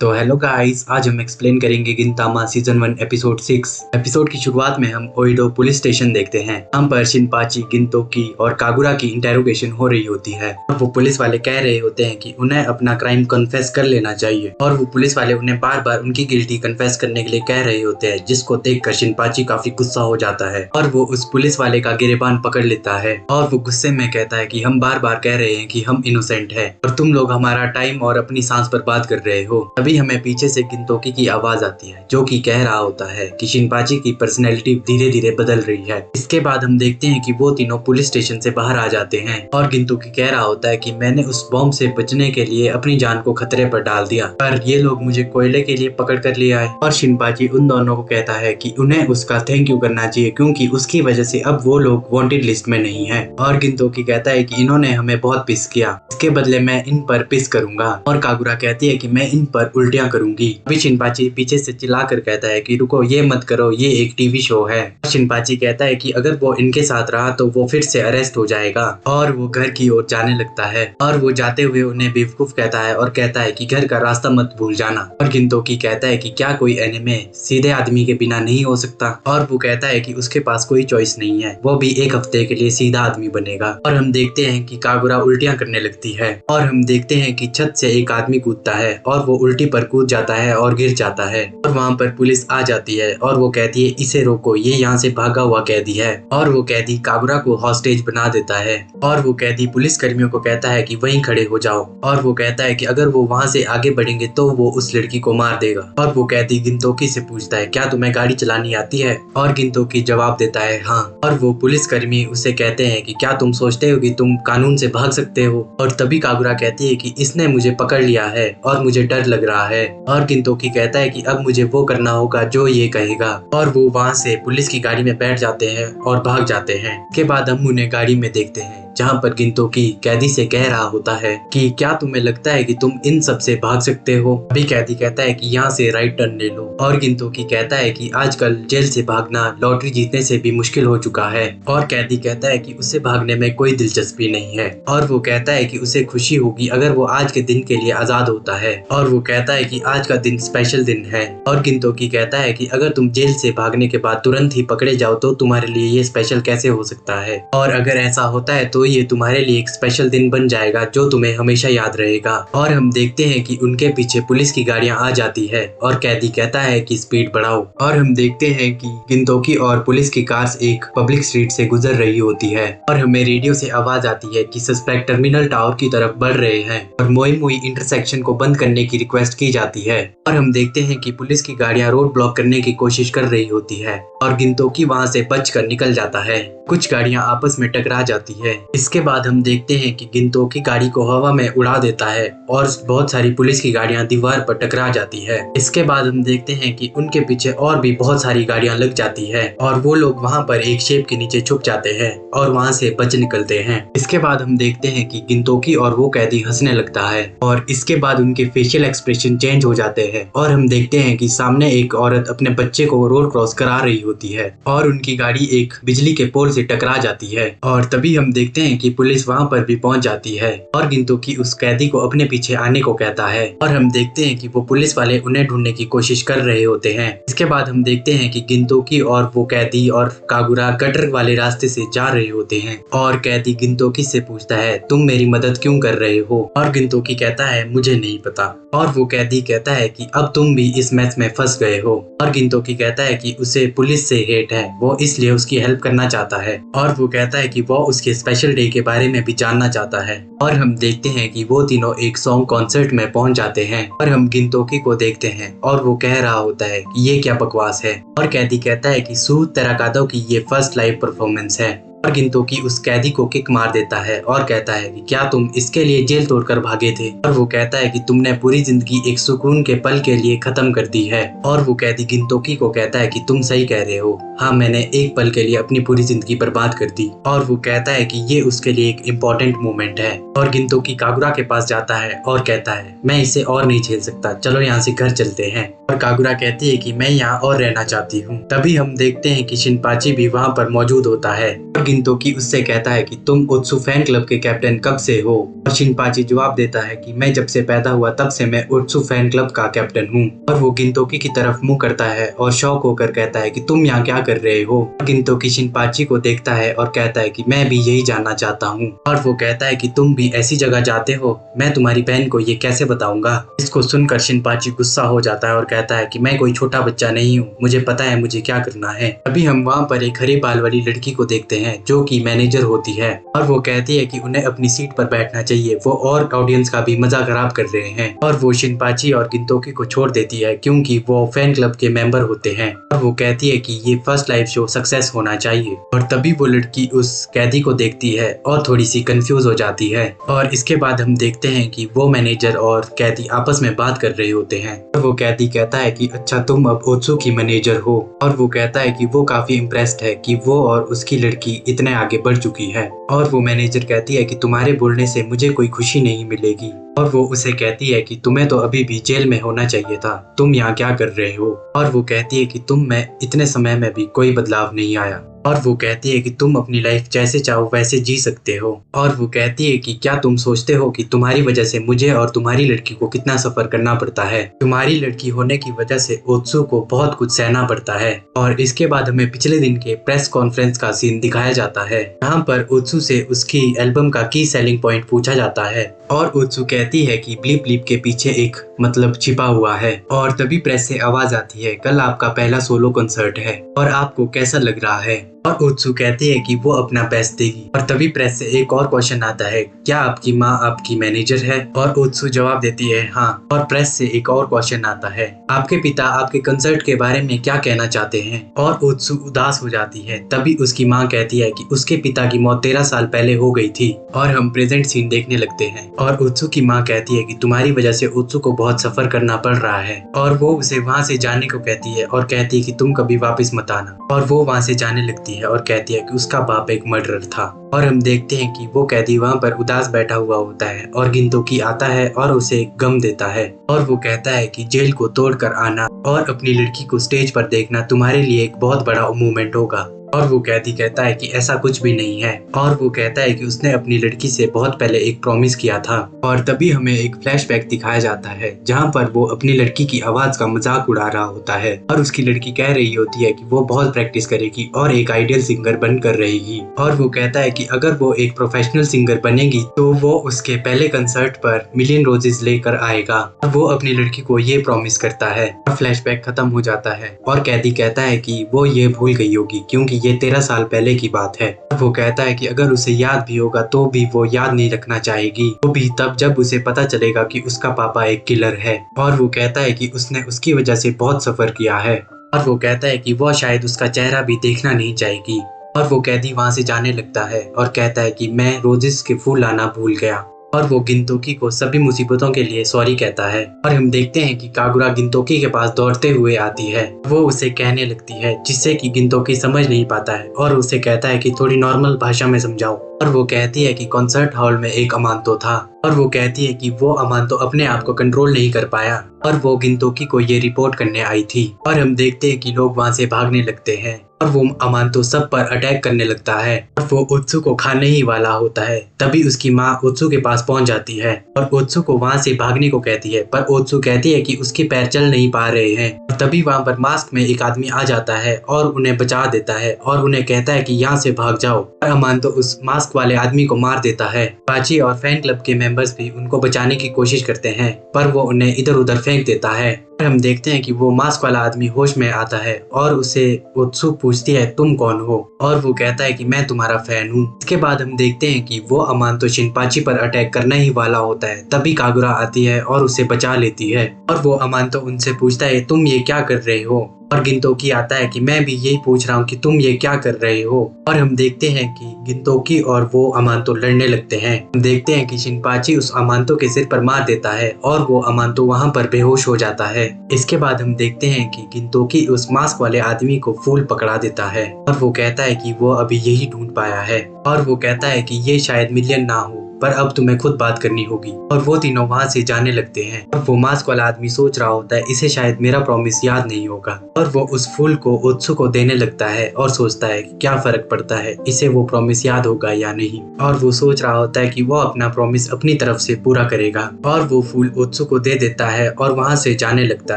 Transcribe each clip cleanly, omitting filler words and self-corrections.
तो hello guys, आज हम एक्सप्लेन करेंगे गिनतामा सीजन 1 एपिसोड 6। एपिसोड की शुरुआत में हम ओइडो पुलिस स्टेशन देखते हैं। हम पर शिनपाची, गिनतोकी और कागुरा की इंटेरोगेशन हो रही होती है और वो पुलिस वाले कह रहे होते हैं कि उन्हें अपना क्राइम कन्फेस कर लेना चाहिए और वो पुलिस वाले उन्हें बार बार उनकी गिल्टी कन्फेस करने के लिए कह रहे होते हैं, जिसको देखकर शिनपाची काफी गुस्सा हो जाता है और वो उस पुलिस वाले का गिरेबान पकड़ लेता है और वो गुस्से में कहता है कि हम बार बार कह रहे हैं कि हम इनोसेंट है और तुम लोग हमारा टाइम और अपनी सांस बर्बाद कर रहे हो। तभी हमें पीछे से गिनतोकी की आवाज आती है जो कि कह रहा होता है कि शिनपाची की पर्सनैलिटी धीरे धीरे बदल रही है। इसके बाद हम देखते हैं कि वो तीनों पुलिस स्टेशन से बाहर आ जाते हैं और गिनतोकी कह रहा होता है कि मैंने उस बॉम्ब से बचने के लिए अपनी जान को खतरे पर डाल दिया, पर ये लोग मुझे कोयले के लिए पकड़ कर ले आए। और शिनपाची उन दोनों को कहता है कि उन्हें उसका थैंक यू करना चाहिए क्योंकि उसकी वजह से अब वो लोग वांटेड लिस्ट में नहीं है। और गिनतोकी कहता है कि इन्होंने हमें बहुत पिस किया, इसके बदले मैं इन पर पिस करूंगा। और कागुरा कहती है कि मैं इन पर उल्टियां करूंगी। अभी शिनपाची पीछे से चिल्लाकर कहता है कि रुको, ये मत करो, ये एक टीवी शो है। शिनपाची कहता है कि अगर वो इनके साथ रहा तो वो फिर से अरेस्ट हो जाएगा और वो घर की ओर जाने लगता है और वो जाते हुए उन्हें बेवकूफ कहता है और कहता है कि घर का रास्ता मत भूल जाना। और गिनतोकी कहता है कि क्या कोई एनिमे सीधे आदमी के बिना नहीं हो सकता, और वो कहता है कि उसके पास कोई चॉइस नहीं है, वो भी एक हफ्ते के लिए सीधा आदमी बनेगा। और हम देखते हैं कि कागुरा उल्टियां करने लगती है और हम देखते हैं कि छत से एक आदमी कूदता है और वो उल्टी पर कूद जाता है और गिर जाता है और वहाँ पर पुलिस आ जाती है और वो कहती है इसे रोको, ये यहाँ से भागा हुआ कैदी है। और वो कैदी कागुरा को हॉस्टेज बना देता है और वो कैदी पुलिस कर्मियों को कहता है कि वहीं खड़े हो जाओ और वो कहता है कि अगर वो वहाँ से आगे बढ़ेंगे तो वो उस लड़की को मार देगा। और वो कैदी गिनतोकी से पूछता है क्या तुम्हें गाड़ी चलानी आती है, और गिनतोकी जवाब देता है हाँ। और वो पुलिस कर्मी उसे कहते हैं कि क्या तुम सोचते हो कि तुम कानून से भाग सकते हो। और तभी कागुरा कहती है कि इसने मुझे पकड़ लिया है और मुझे डर लग रहा है। और गिनतोकी कहता है कि अब मुझे वो करना होगा जो ये कहेगा। और वो वहाँ से पुलिस की गाड़ी में बैठ जाते हैं और भाग जाते हैं। के बाद हम उन्हें गाड़ी में देखते हैं जहाँ पर गिनतोकी कैदी से कह रहा होता है कि क्या तुम्हें लगता है कि तुम इन सब से भाग सकते हो। अभी कैदी कहता है कि यहाँ से राइट टर्न ले लो और गिनतोकी कहता है कि आजकल जेल से भागना लॉटरी जीतने से भी मुश्किल हो चुका है। और कैदी कहता है कि उसे भागने में कोई दिलचस्पी नहीं है और वो कहता है कि उसे खुशी होगी अगर वो आज के दिन के लिए आजाद होता है। और वो कहता है कि आज का दिन स्पेशल दिन है। और गिनतोकी कहता है कि अगर तुम जेल से भागने के बाद तुरंत ही पकड़े जाओ तो तुम्हारे लिए ये स्पेशल कैसे हो सकता है, और अगर ऐसा होता है तो ये तुम्हारे लिए एक स्पेशल दिन बन जाएगा जो तुम्हें हमेशा याद रहेगा। और हम देखते हैं कि उनके पीछे पुलिस की गाड़ियां आ जाती है और कैदी कहता है कि स्पीड बढ़ाओ। और हम देखते हैं कि गिनतोकी और पुलिस की कार्स एक पब्लिक स्ट्रीट से गुजर रही होती है और हमें रेडियो से आवाज आती है कि सस्पेक्ट टर्मिनल टावर की तरफ बढ़ रहे हैं और मोई मोई इंटरसेक्शन को बंद करने की रिक्वेस्ट की जाती है। और हम देखते हैं कि पुलिस की गाड़ियां रोड ब्लॉक करने की कोशिश कर रही होती है और गिनतोकी वहां से बचकर निकल जाता है। कुछ गाड़ियां आपस में टकरा जाती है। इसके बाद हम देखते हैं कि गिनतोकी गाड़ी को हवा में उड़ा देता है और बहुत सारी पुलिस की गाड़ियां दीवार पर टकरा जाती है। इसके बाद हम देखते हैं कि उनके पीछे और भी बहुत सारी गाड़ियां लग जाती है और वो लोग वहां पर एक शेप के नीचे छुप जाते हैं और वहां से बच निकलते हैं। इसके बाद हम देखते हैं कि गिनतोकी और वो कैदी हंसने लगता है और इसके बाद उनके फेशियल एक्सप्रेशन चेंज हो जाते हैं और हम देखते हैं कि सामने एक औरत अपने बच्चे को रोड क्रॉस करा रही होती है और उनकी गाड़ी एक बिजली के पोल से टकरा जाती है। और तभी हम देखते हैं कि पुलिस वहां पर भी पहुंच जाती है और गिनतोकी उस कैदी को अपने पीछे आने को कहता है और हम देखते हैं कि वो पुलिस वाले उन्हें ढूंढने की कोशिश कर रहे होते हैं। इसके बाद हम देखते हैं कि गिनतोकी और वो कैदी और कागुरा गटर वाले रास्ते से जा रहे होते हैं और कैदी गिनतोकी से पूछता है तुम मेरी मदद क्यों कर रहे हो, और गिनतोकी कहता है मुझे नहीं पता। और वो कैदी कहता है कि अब तुम भी इस मैच में फंस गए हो, और गिनतोकी कहता है कि उसे पुलिस से हेट है, वो इसलिए उसकी हेल्प करना चाहता है। और वो कहता है कि वो उसके स्पेशल डे के बारे में भी जानना चाहता है। और हम देखते हैं कि वो तीनों एक सॉन्ग कॉन्सर्ट में पहुंच जाते हैं और हम गिनतोकी को देखते हैं और वो कह रहा होता है कि ये क्या बकवास है। और कैदी कहता है कि सू तेराकादो की ये फर्स्ट लाइव परफॉर्मेंस है। और गिनतोकी उस कैदी को किक मार देता है और कहता है कि क्या तुम इसके लिए जेल तोड़कर भागे थे। और वो कहता है कि तुमने पूरी जिंदगी एक सुकून के पल के लिए खत्म कर दी है। और वो कैदी गिनतोकी को कहता है कि तुम सही कह रहे हो, हाँ मैंने एक पल के लिए अपनी पूरी जिंदगी बर्बाद कर दी। और वो कहता है कि ये उसके लिए एक इम्पोर्टेंट मोमेंट है। और गिनतोकी कागुरा के पास जाता है और कहता है मैं इसे और नहीं झेल सकता, चलो यहाँ से घर चलते हैं। और कागुरा कहती है कि मैं यहाँ और रहना चाहती हूँ। तभी हम देखते हैं कि शिनपाची भी वहाँ पर मौजूद होता है और गिनतोकी उससे कहता है कि तुम ओत्सु फैन क्लब के कैप्टन कब से हो। और शिनपाची जवाब देता है कि मैं जब से पैदा हुआ तब से मैं ओत्सु फैन क्लब का कैप्टन हूँ। और वो गिनतोकी की तरफ मुंह करता है और शॉक होकर कहता है कि तुम यहाँ क्या कर रहे हो। गिनतोकी शिनपाची को देखता है और कहता है कि मैं भी यही जानना चाहता हूँ। और वो कहता है कि तुम भी ऐसी जगह जाते हो, मैं तुम्हारी बहन को ये कैसे बताऊंगा। इसको सुनकर शिनपाची गुस्सा हो जाता है और कहता है कि मैं कोई छोटा बच्चा नहीं हूँ, मुझे पता है मुझे क्या करना है। अभी हम वहाँ पर एक हरे बाल वाली लड़की को देखते हैं जो कि मैनेजर होती है और वो कहती है कि उन्हें अपनी सीट पर बैठना चाहिए, वो और ऑडियंस का भी मजा खराब कर रहे हैं। और वो शिनपाची और गिनतोकी को छोड़ देती है क्योंकि वो फैन क्लब के मेंबर होते हैं। और वो कहती है कि ये फर्स्ट लाइव शो सक्सेस होना चाहिए। और तभी वो लड़की उस कैदी को देखती है और थोड़ी सी कंफ्यूज हो जाती है। और इसके बाद हम देखते हैं कि वो मैनेजर और कैदी आपस में बात कर रहे होते हैं। और वो कैदी कहता है कि अच्छा तुम अब ओत्सु की मैनेजर हो। और वो कहता है कि वो काफी इम्प्रेस्ड है कि वो और उसकी लड़की इतने आगे बढ़ चुकी है। और वो मैनेजर कहती है कि तुम्हारे बोलने से मुझे कोई खुशी नहीं मिलेगी। और वो उसे कहती है कि तुम्हें तो अभी भी जेल में होना चाहिए था, तुम यहाँ क्या कर रहे हो। और वो कहती है कि तुम में इतने समय में भी कोई बदलाव नहीं आया। और वो कहती है कि तुम अपनी लाइफ जैसे चाहो वैसे जी सकते हो। और वो कहती है कि क्या तुम सोचते हो कि तुम्हारी वजह से मुझे और तुम्हारी लड़की को कितना सफर करना पड़ता है। तुम्हारी लड़की होने की वजह से ओत्सु को बहुत कुछ सहना पड़ता है। और इसके बाद हमें पिछले दिन के प्रेस कॉन्फ्रेंस का सीन दिखाया जाता है जहाँ पर ओत्सु से उसकी एल्बम का की सेलिंग पॉइंट पूछा जाता है। और ओत्सु कहती है कि ब्लीप ब्लीप के पीछे एक मतलब छिपा हुआ है। और तभी प्रेस से आवाज आती है कल आपका पहला सोलो कंसर्ट है और आपको कैसा लग रहा है। और ओत्सु कहती है कि वो अपना बेस्ट देगी। और तभी प्रेस से एक और क्वेश्चन आता है क्या आपकी माँ आपकी मैनेजर है। और ओत्सु जवाब देती है हाँ। और प्रेस से एक और क्वेश्चन आता है आपके पिता आपके कंसर्ट के बारे में क्या कहना चाहते हैं। और ओत्सु उदास हो जाती है। तभी उसकी माँ कहती है कि उसके पिता की मौत 13 साल पहले हो गई थी। और हम प्रेजेंट सीन देखने लगते हैं और ओत्सु की माँ कहती है कि तुम्हारी वजह से ओत्सु को बहुत सफर करना पड़ रहा है। और वो उसे वहाँ से जाने को कहती है और कहती है कि तुम कभी वापस मत आना। और वो वहाँ से जाने लगती है और कहती है कि उसका बाप एक मर्डरर था। और हम देखते हैं कि वो कैदी वहाँ पर उदास बैठा हुआ होता है और गिनतोकी आता है और उसे गम देता है। और वो कहता है कि जेल को तोड़कर आना और अपनी लड़की को स्टेज पर देखना तुम्हारे लिए एक बहुत बड़ा मूवमेंट होगा। और वो कैदी कहता है कि ऐसा कुछ भी नहीं है। और वो कहता है कि उसने अपनी लड़की से बहुत पहले एक प्रॉमिस किया था। और तभी हमें एक फ्लैशबैक दिखाया जाता है जहाँ पर वो अपनी लड़की की आवाज का मजाक उड़ा रहा होता है और उसकी लड़की कह रही होती है कि वो बहुत प्रैक्टिस करेगी और एक आइडियल सिंगर बनकर रहेगी। और वो कहता है कि अगर वो एक प्रोफेशनल सिंगर बनेगी तो वो उसके पहले कंसर्ट पर मिलियन रोजेस लेकर आएगा। और वो अपनी लड़की को ये प्रॉमिस करता है। और फ्लैशबैक खत्म हो जाता है और कैदी कहता है कि वो ये भूल गई होगी क्योंकि ये 13 साल पहले की बात है। वो कहता है कि अगर उसे याद भी होगा तो भी वो याद नहीं रखना चाहेगी, वो भी तब जब उसे पता चलेगा कि उसका पापा एक किलर है। और वो कहता है कि उसने उसकी वजह से बहुत सफर किया है। और वो कहता है कि वो शायद उसका चेहरा भी देखना नहीं चाहेगी। और वो कैदी वहाँ से जाने लगता है और कहता है कि मैं रोजेस के फूल लाना भूल गया। और वो गिनतोकी को सभी मुसीबतों के लिए सॉरी कहता है। और हम देखते हैं कि कागुरा गिनतोकी के पास दौड़ते हुए आती है। वो उसे कहने लगती है जिससे कि गिनतोकी समझ नहीं पाता है और उसे कहता है कि थोड़ी नॉर्मल भाषा में समझाओ। और वो कहती है कि कॉन्सर्ट हॉल में एक अमांतो था। और वो कहती है कि वो अमांतो अपने आप को कंट्रोल नहीं कर पाया और वो गिनतोकी को ये रिपोर्ट करने आई थी। और हम देखते हैं कि लोग वहाँ से भागने लगते हैं और वो अमांतो सब पर अटैक करने लगता है और वो ओत्सु को खाने ही वाला होता है। तभी उसकी माँ ओत्सु के पास पहुंच जाती है और ओत्सु को वहाँ से भागने को कहती है, पर ओत्सु कहती है कि उसके पैर चल नहीं पा रहे हैं। तभी वहाँ पर मास्क में एक आदमी आ जाता है और उन्हें बचा देता है और उन्हें कहता है कि यहाँ से भाग जाओ। और अमांतो उस मास्क वाले आदमी को मार देता है। पाची और फैन क्लब के मेंबर्स भी उनको बचाने की कोशिश करते हैं पर वो उन्हें इधर उधर फेंक देता है। और हम देखते हैं कि वो मास्क वाला आदमी होश में आता है और उसे ओत्सु पूछती है तुम कौन हो। और वो कहता है कि मैं तुम्हारा फैन हूँ। इसके बाद हम देखते हैं कि वो अमांतो शिनपाची पर अटैक करना ही वाला होता है। तभी कागुरा आती है और उसे बचा लेती है। और वो अमांतो उनसे पूछता है तुम ये क्या कर रहे हो। और गिनतोकी आता है कि मैं भी यही पूछ रहा हूँ कि तुम ये क्या कर रहे हो। और हम देखते हैं कि गिनतोकी और वो अमांतो लड़ने लगते हैं। हम देखते हैं कि शिनपाची उस अमांतो के सिर पर मार देता है और वो अमांतो वहाँ पर बेहोश हो जाता है। इसके बाद हम देखते हैं कि गिनतोकी उस मास्क वाले आदमी को फूल पकड़ा देता है और वो कहता है कि वो अभी यही ढूंढ पाया है। और वो कहता है कि ये शायद मिलियन ना हो, पर अब तुम्हें खुद बात करनी होगी। और वो तीनों वहाँ से जाने लगते हैं। अब वो मास्क वाला आदमी सोच रहा होता है इसे शायद मेरा प्रॉमिस याद नहीं होगा, और वो उस फूल को ओत्सु को देने लगता है और सोचता है कि क्या फर्क पड़ता है, इसे वो प्रॉमिस याद होगा या नहीं। और वो सोच रहा होता है कि वो अपना प्रॉमिस अपनी तरफ से पूरा करेगा, और वो फूल ओत्सु को दे देता है और वहाँ से जाने लगता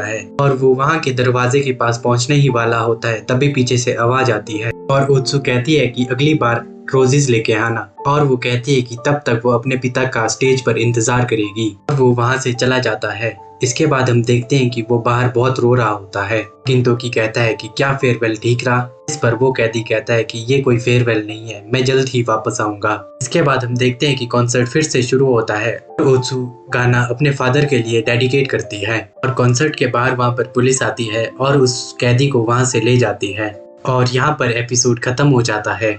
है। और वो वहाँ के दरवाजे के पास पहुँचने ही वाला होता है, तभी पीछे से आवाज आती है और ओत्सु कहती है कि अगली बार रोजेस लेके आना। और वो कहती है कि तब तक वो अपने पिता का स्टेज पर इंतजार करेगी। और वो वहाँ से चला जाता है। इसके बाद हम देखते हैं कि वो बाहर बहुत रो रहा होता है। गिंतोकी कहता है कि क्या फेयरवेल ठीक रहा? इस पर वो कैदी कहता है कि ये कोई फेयरवेल नहीं है, मैं जल्द ही वापस आऊंगा। इसके बाद हम देखते हैं कि कॉन्सर्ट फिर से शुरू होता है। ओत्सु गाना अपने फादर के लिए डेडिकेट करती है और कॉन्सर्ट के बाहर वहाँ पर पुलिस आती है और उस कैदी को वहाँ से ले जाती है। और यहाँ पर एपिसोड खत्म हो जाता है।